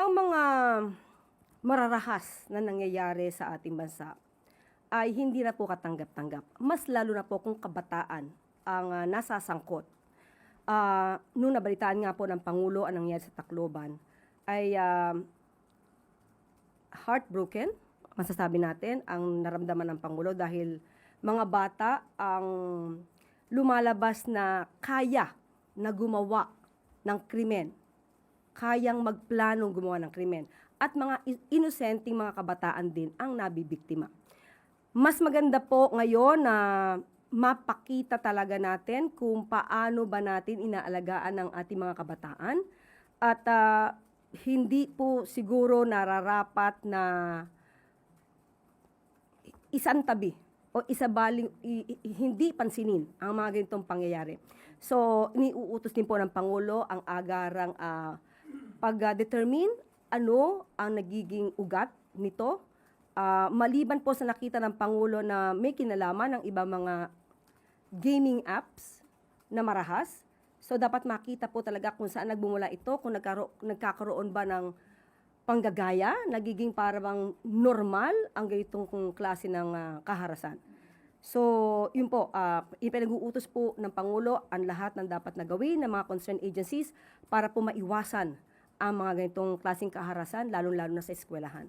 ibang mga mararahas na nangyayari sa ating bansa ay hindi na po katanggap-tanggap. Mas lalo na po kung kabataan ang nasasangkot. Nung nabalitaan nga po ng Pangulo ang nangyari sa Tacloban, ay heartbroken, masasabi natin, ang naramdaman ng Pangulo dahil mga bata ang lumalabas na kaya na gumawa ng krimen, kayang magplanong gumawa ng krimen, at mga inosenteng mga kabataan din ang nabibiktima. Mas maganda po ngayon na mapakita talaga natin kung paano ba natin inaalagaan ang ating mga kabataan at hindi po siguro nararapat na isantabi o isabaling hindi pansinin ang mga ganitong pangyayari. So, iniuutos din po ng Pangulo ang agarang pag-determine ano ang nagiging ugat nito. Maliban po sa nakita ng Pangulo na may kinalaman ng ibang mga gaming apps na marahas, so dapat makita po talaga kung saan nagbumula ito, kung nagkakaroon ba ng panggagaya, nagiging parang normal ang ganitong klase ng kaharasan. So, yun po, ipinag-uutos po ng Pangulo ang lahat ng dapat na gawin ng mga concerned agencies para po maiwasan ang mga ganitong klaseng kaharasan, lalo-lalo na sa eskwelahan.